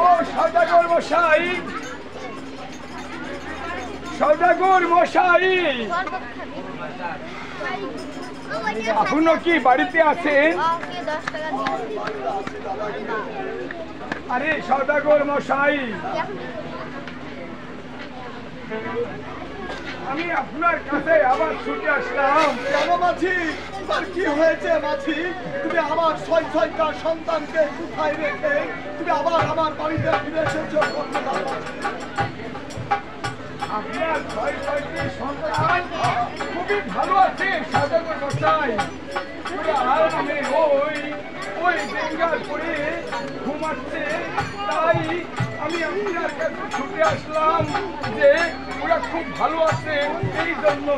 ও সওদাগর মশাই, সওদাগর মশাই, এখনো কি বাড়িতে আছেন? আরে সওদাগর মশাই, আমি আপনার কাছে আবার ছুটে আসলাম। কেন মাঝি, তোমার কি হয়েছে মাঝি? তুমি আমার ছয়টা সন্তানকে কোথায় রেখে তুমি আবার আমার বাড়িতে ফিরে এসেছো? আপনার ছয়টি সন্তান খুবই ভালো আছে সওদাগর মশাই। আরামে ওই বেঙ্গাল করে ঘুমাচ্ছে, তাই আমি আপনার কাছে ছুটে আসলাম যে ওরা খুব ভালো আছে এই জন্য।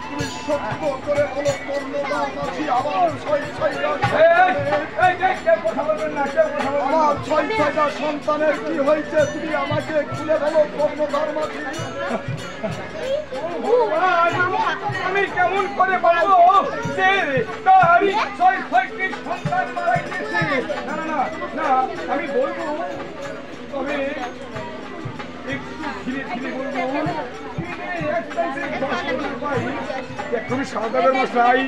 তুমি সত্য করে বলো কর্ণদার মাঝি, আমার আমার ছয়টা সন্তানের কি হয়েছে তুমি আমাকে খুলে বলো কর্ণদার মাঝি। আমি কেমন করে বলবো যে তারই ছয়টি সন্তান মারা গেছে? না না না, আমি বলবো, তবে একটু ধীরে ধীরে বলবো। এখন সওদাগর মশাই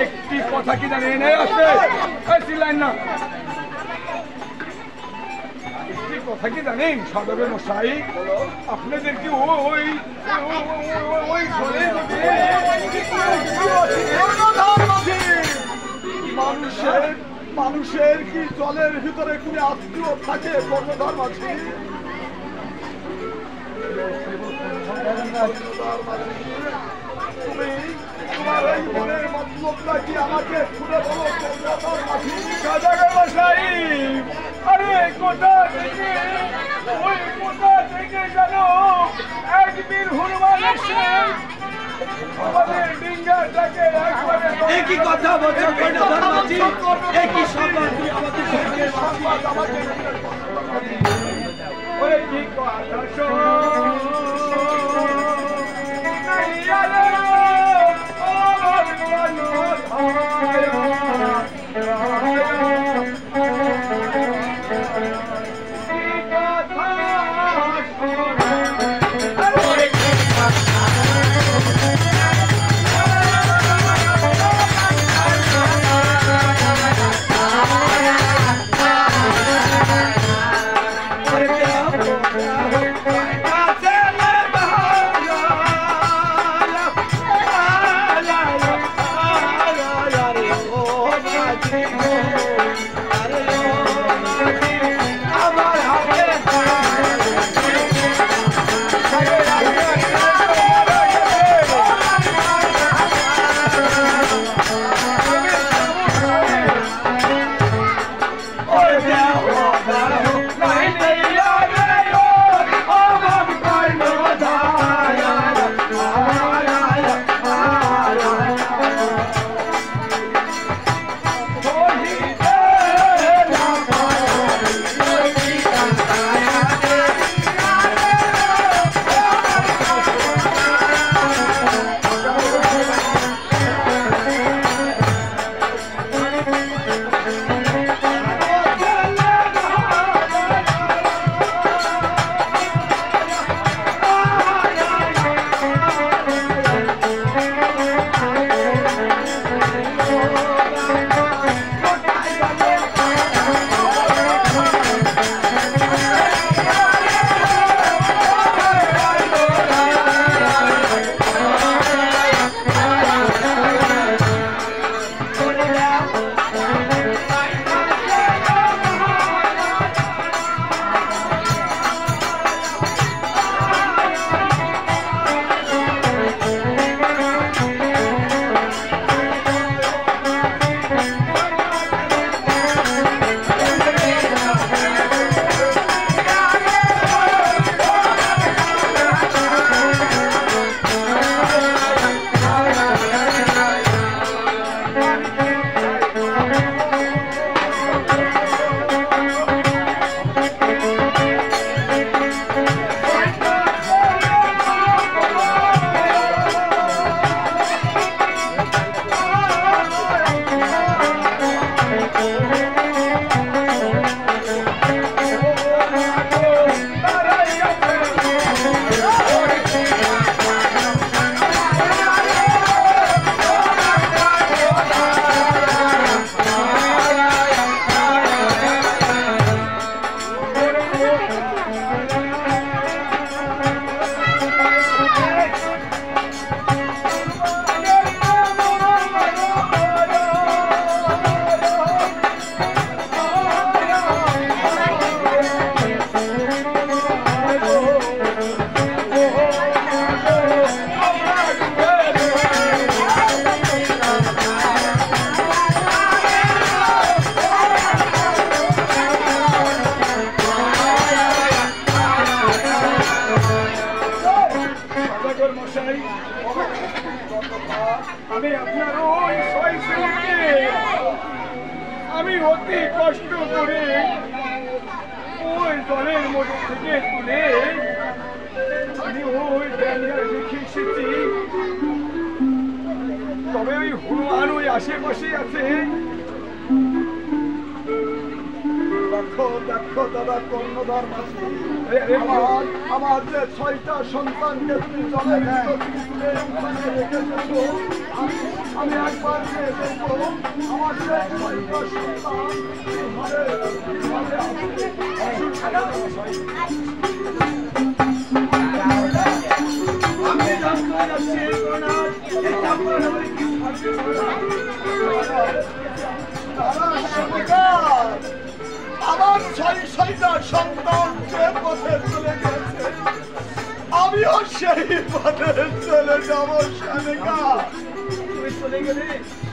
একটি কথা কি জানেন? চিল্লাইন না, একটি কথা কি জানেন সওদাগর মশাই? আপনাদের কি ওই মানুষের কি জলের ভিতরে কোনো আত্মীয় থাকে কর্ণধার মাঝি? তুমি তোমার এই মনের মতলবটা কি আমাকে খুলে বলো কর্ণধার মাঝি। সওদাগর মশাই, আরে কোথা থেকে জানো এক বীর হনুমান এসে আমাদের ডিঙ্গাটাকে একবারে। একই কথা বলছো কর্ণধার মাঝি, একই সংবাদ তুমি আমাদের সঙ্গে সংবাদ আমাকে। ওই কি কথা শোন সদাগর মশাই, আমি আপনার ওই ছয় শ্রেণীকে আমি অতি কষ্ট করে ওই জলের মধ্যে থেকে তুলে আমি ওই ব্যাঙ্গার রেখে এসেছি। তবে ওই হনুমান ওই আশেপাশে আছে। দেখো দেখো দাদা কর্ণধার মাঝি, আমার যে 6টা সন্তানকে তুমি জলের ভিতর থেকে তুলে ওখানে রেখে এসেছো, আমি একবার গিয়ে দেখবো আমার সেই 6টা সন্তান কিভাবে আমি জানতে যাচ্ছি আমার 6টা সন্তান যে পথে চলে গেছে, আমিও সেই পথে চলে যাব। শালিকা তুমি চলে গেলে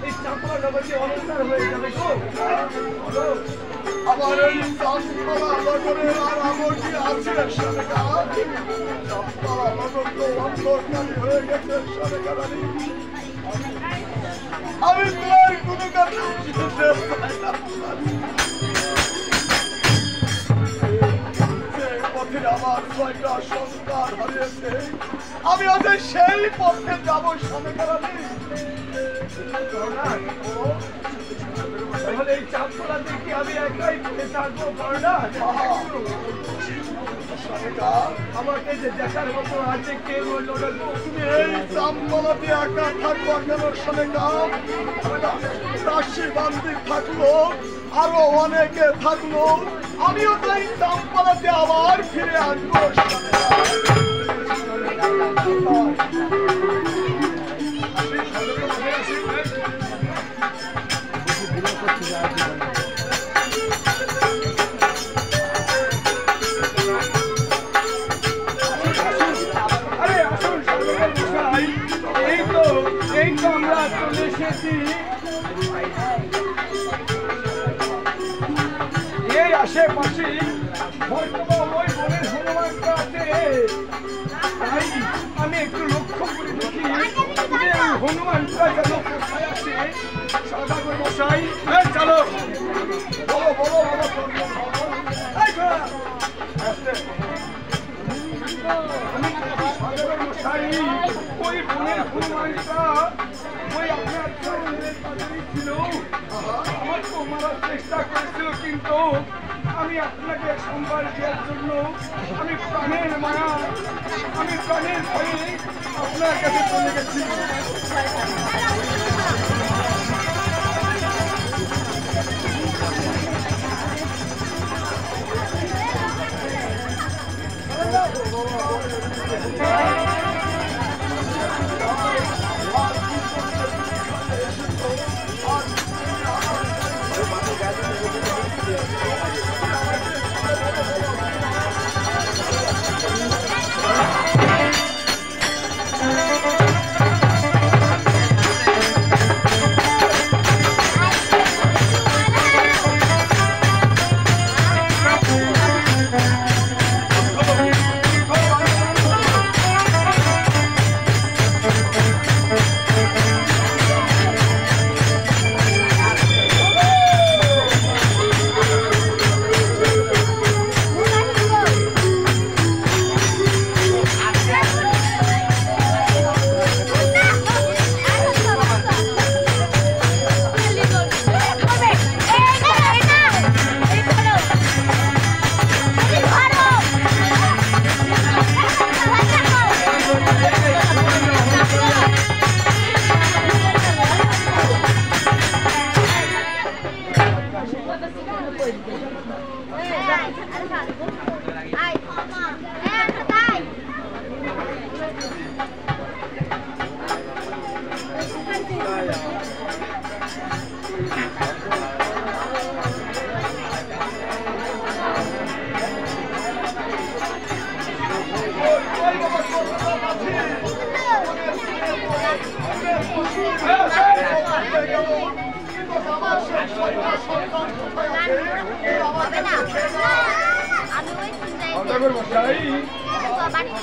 এই চাপা নগরী অলঙ্কার হয়ে যাবে গো। আমার এই চাঁদপাড়া নগরে আর আমার কি আছে? শালিকা চাঁদপাড়া নগর তো অন্ধকারী হয়ে গেছে। শালিকা রানী, আমি তোমার কোনো কথা শুনতে পাই না। পথে আমার 6টা সন্তান হারিয়েছে, আমি আজ সেই পথে যাব। শালিকা রানী, তাহলে এই চাপা দেখি আমি একাই পড়ে থাকবো। আমাকে যে দেখার মতো আছে কেউ হলো না। তুমি এই চাম্পালাতে একা থাকবো কেন? শালিকা দাসী বান্দি থাকলো, আরো অনেকে থাকলো, আমিও তাই চাম্পালাতে আবার ফিরে আসবো। এই তো আমরা চলে এসেছি। এই আশেপাশে হয়তো ওই বনের হনুমানটা আছে। তাই আমি একটু লক্ষ্য করে দেখি যে ওই হনুমানটা যেন কোথায় আছে। সদাগর মশাই, চলো বলো বলো বলো। এই ঘোড়া, আসতে। সদাগর মশাই, ওই বনের হনুমানটা ওই আপনার ছেলের কাছেই ছিল। আমার তো মারার চেষ্টা করেছিল, কিন্তু আমি আপনাকে সম্মান দেওয়ার জন্য আমি প্রাণের মায়া, আমি প্রাণের ভয়ে আপনার কাছে চলে গেছি।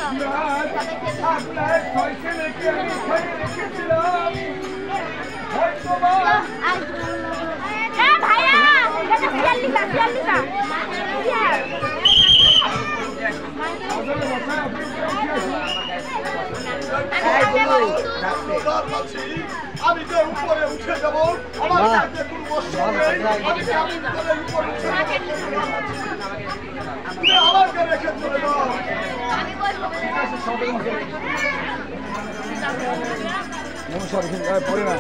আপনার 6 ছেলেকে আমি ঘরে রেখেছিলাম হয়তো বা ভাইয়া এটা 46 আমি যে উপরে উঠে যাবো আমার সাথে কোনো কষ্ট নেই আমি কেমন করে উপরে উঠে তুমি আমাকে রেখে চলে যাও পড়ে না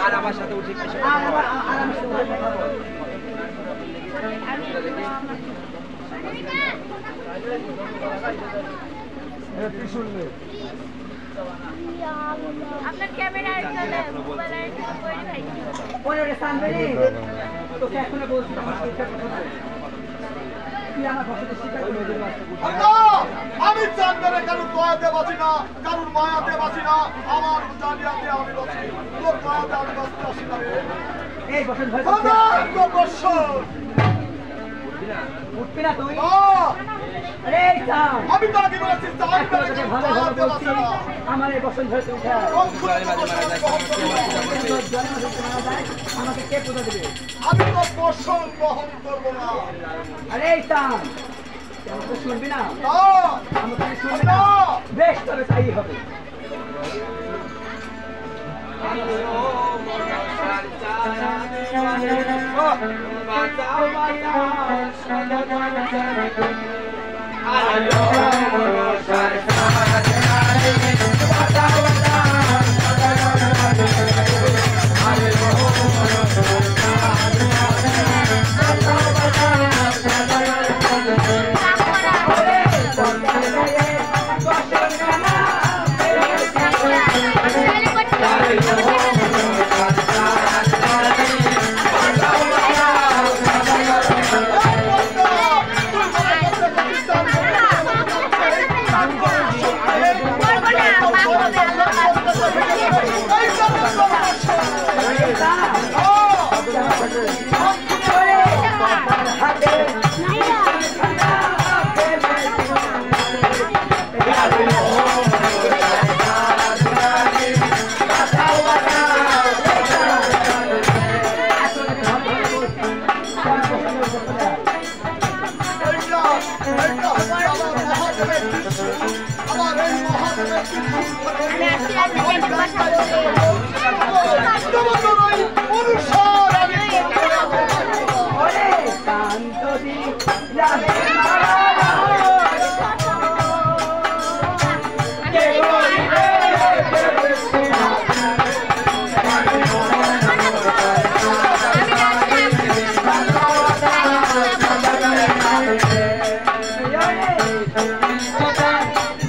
আর আমার সাথে উঠে আপনার ক্যামেরা চলে ওরে স্থান বেরে তোকে এখনো বলছি আমি চাঁদে কারোর দয়াতে বাঁচি না কারোর মায়াতে বাঁচি না আমার জানিয়াতে আমি বাঁচি তোর দয়াতে আমি বাঁচতে আসি না রে এই বসন ভাই উঠবি না তুই আরে আমি তো আগে বলেছি আমার এই বসন ধরে তুমি আমাকে কে পূজা দেবে আমি তো বসন গ্রহণ করবো না আরে শুনবি না আমাকে শুনবি না না বেশ তবে তাই হবে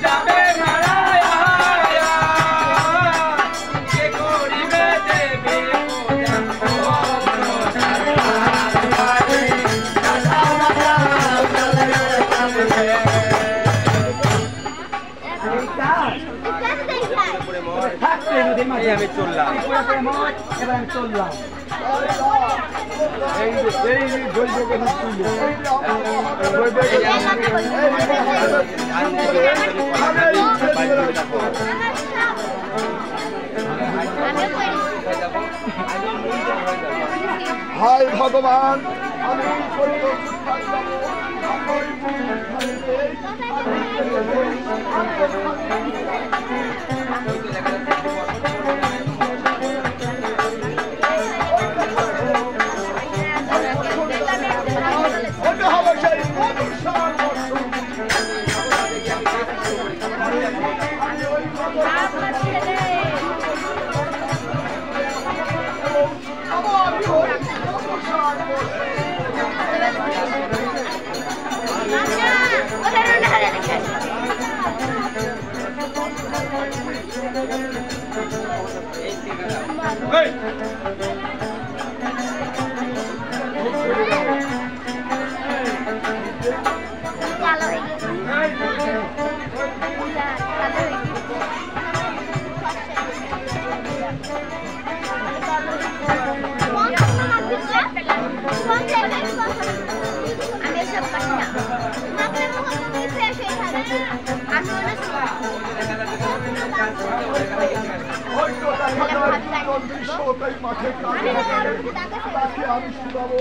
যাবে মারায়া কে করিবে দেবে আমি চললাম এবার আমি চললাম। এই যে বৈঠকে হায় ভগবান, আমি মাঠে আমি শুধাবো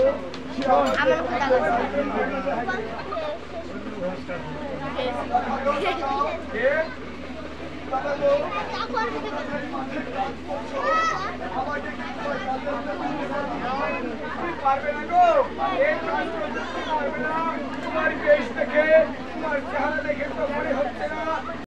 পারবে না গো, এই কাজ করতে পারবে না। তোমার বেশ দেখে, তোমার চেহারা দেখে তো মনে হচ্ছে না